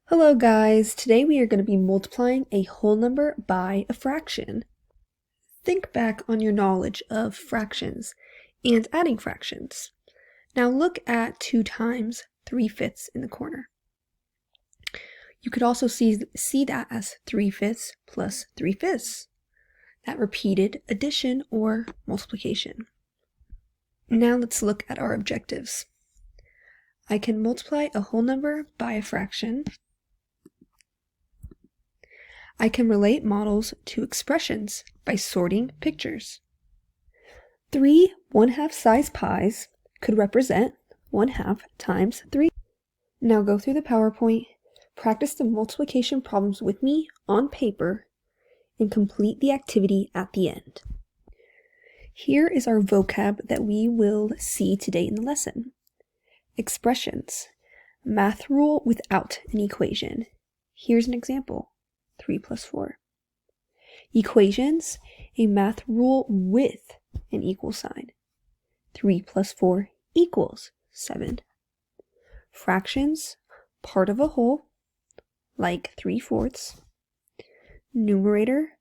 Hello guys, today we are going to be multiplying a whole number by a fraction. Think back on your knowledge of fractions and adding fractions. Now look at 2 times 3/5 in the corner. You could also see that as 3/5 plus 3/5, that repeated addition or multiplication. Now let's look at our objectives. I can multiply a whole number by a fraction. I can relate models to expressions by sorting pictures. 3 1/2 size pies could represent 1/2 times 3. Now go through the PowerPoint, practice the multiplication problems with me on paper, and complete the activity at the end. Here is our vocab that we will see today in the lesson. Expressions. Math rule without an equation. Here's an example. 3 plus 4. Equations, a math rule with an equal sign. 3 plus 4 equals 7. Fractions, part of a whole, like 3/4. Numerator,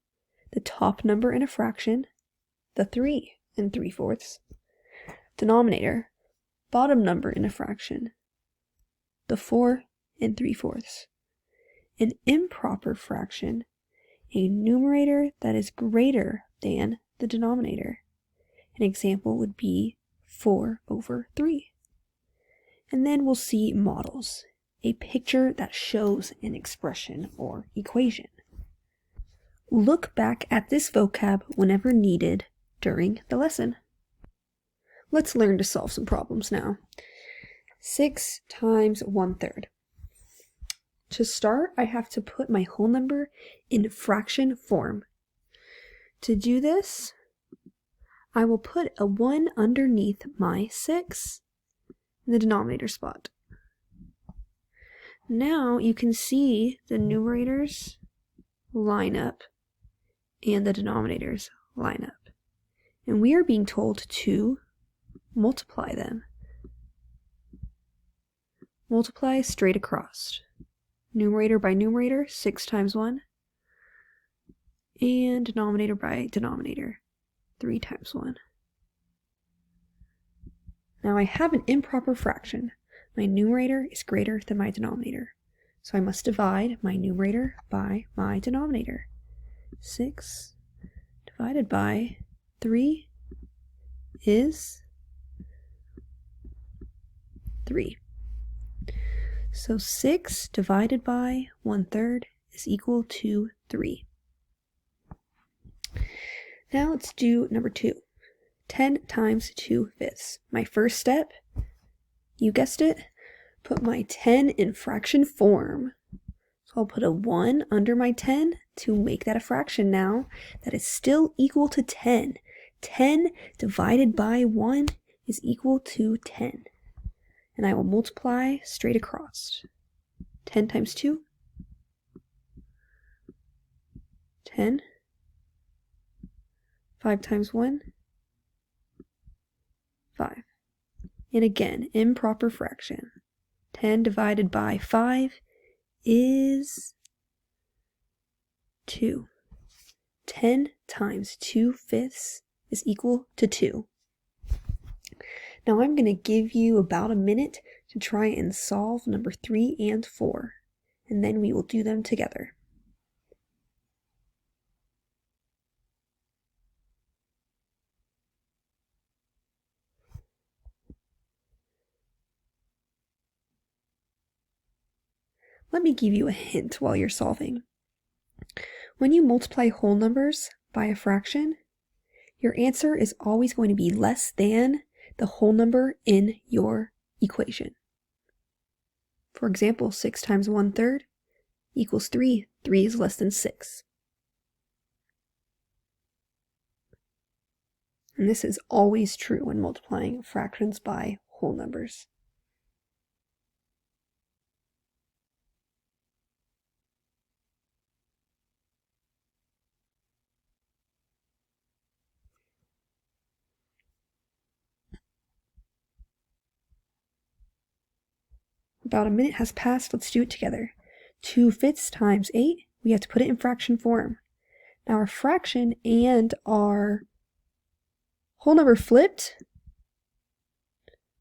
the top number in a fraction, the 3 3/4. Denominator, bottom number in a fraction, the 4 3/4. An improper fraction, a numerator that is greater than the denominator. An example would be 4/3. And then we'll see models, a picture that shows an expression or equation. Look back at this vocab whenever needed during the lesson. Let's learn to solve some problems now. 6 times 1/3. To start, I have to put my whole number in fraction form. To do this, I will put a 1 underneath my 6 in the denominator spot. Now you can see the numerators line up and the denominators line up. And we are being told to multiply them. Multiply straight across. Numerator by numerator, 6 times 1, and denominator by denominator, 3 times 1. Now I have an improper fraction. My numerator is greater than my denominator, so I must divide my numerator by my denominator. 6 divided by 3 is 3. So 6 divided by 1/3 is equal to 3. Now let's do number 2. 10 times 2/5. My first step, you guessed it, put my 10 in fraction form. So I'll put a 1 under my 10 to make that a fraction now. That is still equal to 10. 10 divided by 1 is equal to 10. And I will multiply straight across. 10 times 2, 10. 5 times 1, 5. And again, improper fraction. 10 divided by 5 is 2. 10 times 2/5 is equal to 2. Now I'm going to give you about a minute to try and solve number 3 and 4, and then we will do them together. Let me give you a hint while you're solving. When you multiply whole numbers by a fraction, your answer is always going to be less than the whole number in your equation. For example, 6 times 1/3 equals 3. 3 is less than 6. And this is always true when multiplying fractions by whole numbers. About a minute has passed. Let's do it together. 2/5 times 8, we have to put it in fraction form. Now our fraction and our whole number flipped,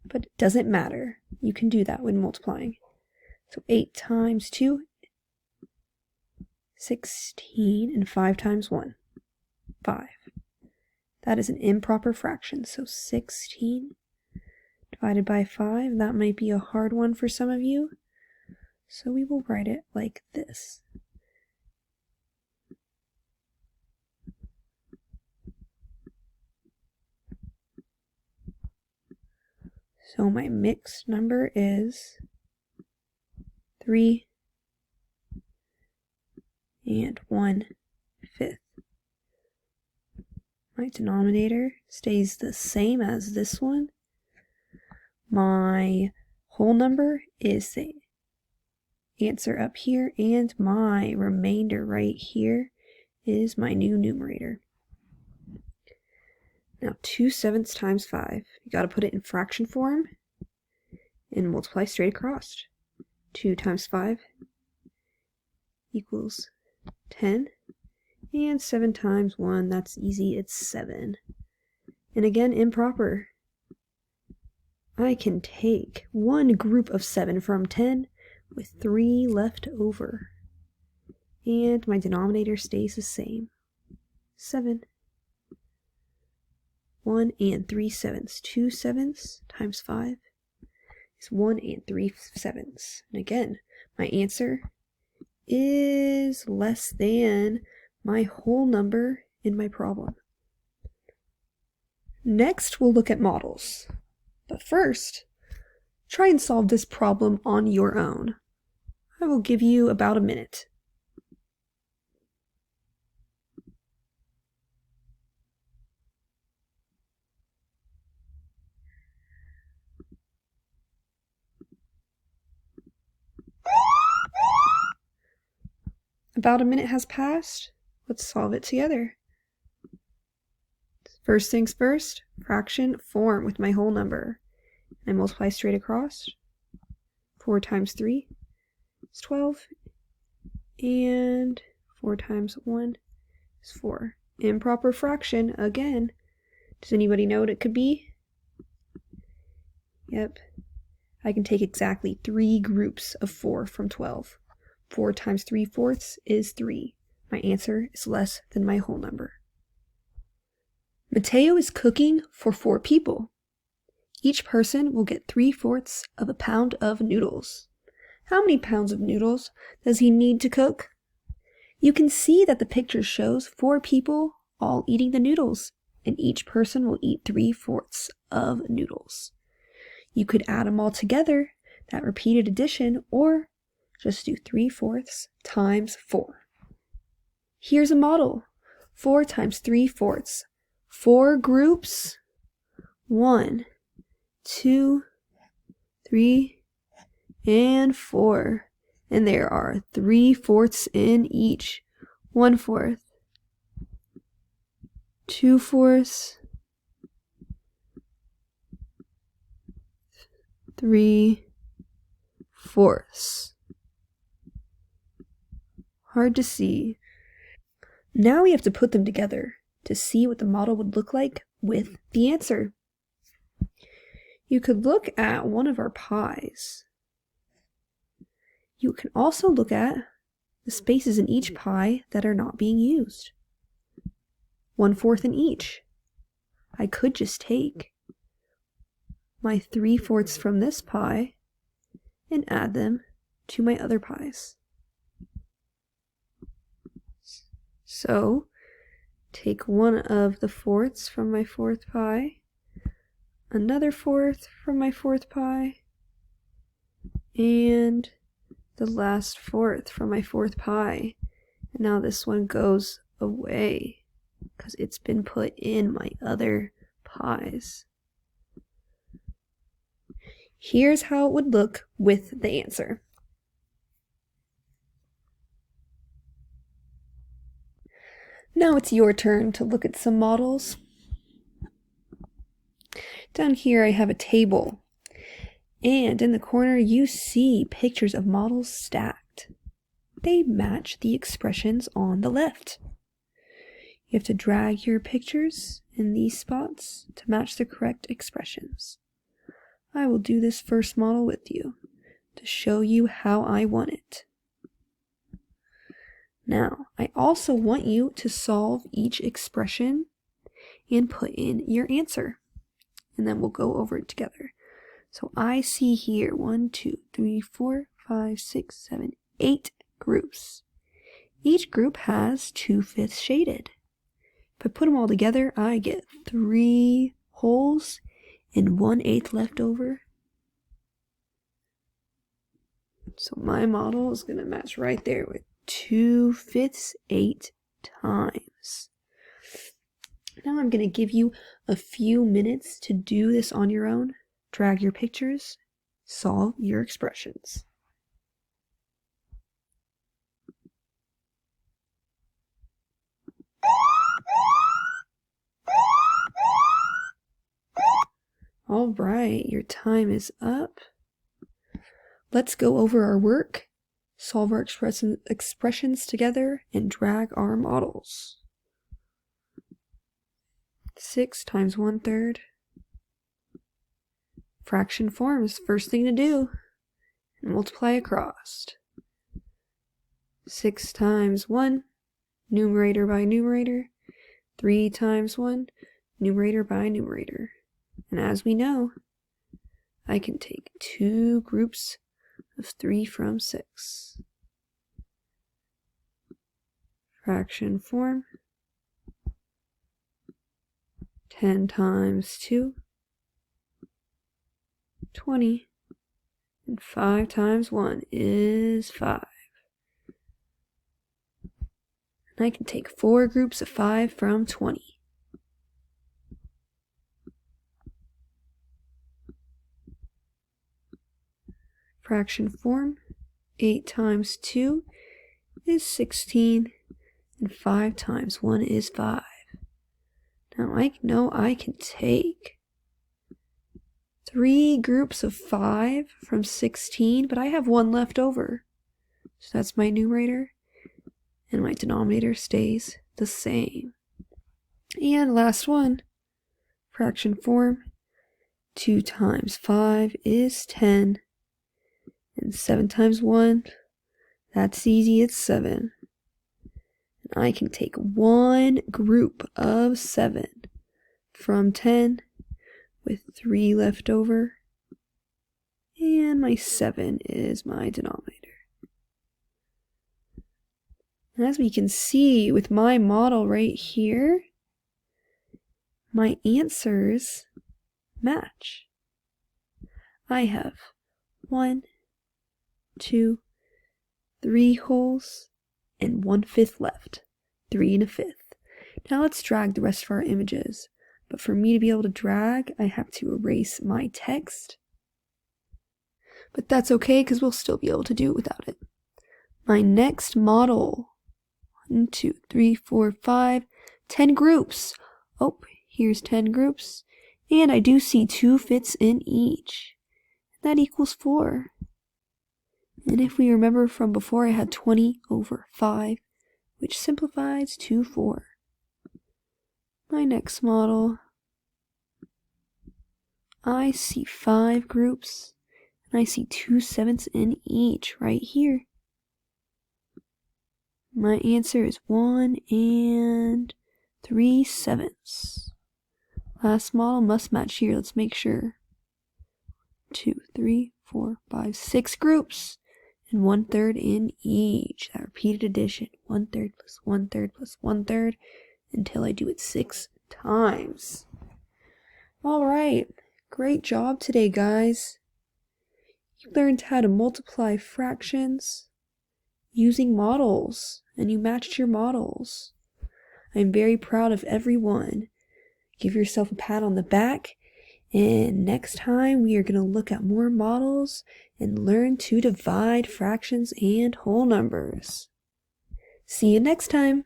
but it doesn't matter. You can do that when multiplying. So 8 times 2, 16, and 5 times 1, 5. That is an improper fraction, so 16 divided by 5, that might be a hard one for some of you. So we will write it like this. So my mixed number is 3 and 1/5. My denominator stays the same as this one. My whole number is the answer up here, and my remainder right here is my new numerator. Now 2/7 times 5. You got to put it in fraction form and multiply straight across. 2 times 5 equals 10. And 7 times 1, that's easy, it's 7. And again, improper. I can take one group of 7 from 10 with 3 left over. And my denominator stays the same. 7. 1 and 3/7. 2/7 times 5 is 1 and 3/7. And again, my answer is less than my whole number in my problem. Next, we'll look at models. But first, try and solve this problem on your own. I will give you about a minute. About a minute has passed. Let's solve it together. First things first, fraction form with my whole number. I multiply straight across. 4 times 3 is 12. And 4 times 1 is 4. Improper fraction again. Does anybody know what it could be? Yep. I can take exactly 3 groups of 4 from 12. 4 times 3/4 is 3. My answer is less than my whole number. Mateo is cooking for 4 people. Each person will get 3/4 of a pound of noodles. How many pounds of noodles does he need to cook? You can see that the picture shows 4 people all eating the noodles, and each person will eat 3/4 of noodles. You could add them all together, that repeated addition, or just do 3/4 times 4. Here's a model. 4 times 3/4. 4 groups. 1, 2, 3, and 4. And there are 3/4 in each. 1/4. 2/4. 3/4. Hard to see. Now we have to put them together to see what the model would look like with the answer. You could look at one of our pies. You can also look at the spaces in each pie that are not being used. 1/4 in each. I could just take my 3/4 from this pie and add them to my other pies. So, take one of the 4ths from my 4th pie, another 4th from my 4th pie, and the last 4th from my 4th pie. And now this one goes away because it's been put in my other pies. Here's how it would look with the answer. Now it's your turn to look at some models. Down here I have a table, and in the corner you see pictures of models stacked. they match the expressions on the left. You have to drag your pictures in these spots to match the correct expressions. I will do this first model with you to show you how I want it. Now, I also want you to solve each expression and put in your answer, and then we'll go over it together. So I see here 1, 2, 3, 4, 5, 6, 7, 8 groups. Each group has 2/5 shaded. If I put them all together, I get 3 holes and 1/8 left over. So my model is going to match right there with 2/5 8 times. Now I'm going to give you a few minutes to do this on your own. Drag your pictures, solve your expressions. All right, your time is up. Let's go over our work, solve our expressions together, and drag our models. 6 times 1/3. Fraction forms, first thing to do, and multiply across. 6 times 1, numerator by numerator. 3 times 1, numerator by numerator. And as we know, I can take 2 groups of 3 from 6. Fraction form. 10 times 2, 20, and 5 times 1 is 5. And I can take 4 groups of 5 from 20. Fraction form, 8 times 2 is 16, and 5 times 1 is 5. Now I know I can take 3 groups of 5 from 16, but I have 1 left over. So that's my numerator, and my denominator stays the same. And last one, fraction form, 2 times 5 is 10, and 7 times 1, that's easy, it's 7. And I can take 1 group of 7 from 10 with 3 left over, and my 7 is my denominator. And as we can see with my model right here, my answers match. I have 1, 2, 3 holes, and 1/5 left, 3 1/5. Now let's drag the rest of our images. But for me to be able to drag, I have to erase my text. But that's okay, because we'll still be able to do it without it. My next model, 1, 2, 3, 4, 5, 10 groups. Oh, here's 10 groups. And I do see 2/5 in each. That equals 4. And if we remember from before, I had 20 over 5, which simplifies to 4. My next model, I see 5 groups, and I see 2/7 in each right here. My answer is 1 and 3/7. Last model must match here, let's make sure. 2, 3, 4, 5, 6 groups, and 1/3 in each. That repeated addition, 1/3 plus 1/3 plus 1/3, until I do it 6 times. All right, great job today, guys. You learned how to multiply fractions using models, and you matched your models. I'm very proud of everyone. Give yourself a pat on the back, and next time we are going to look at more models and learn to divide fractions and whole numbers. See you next time.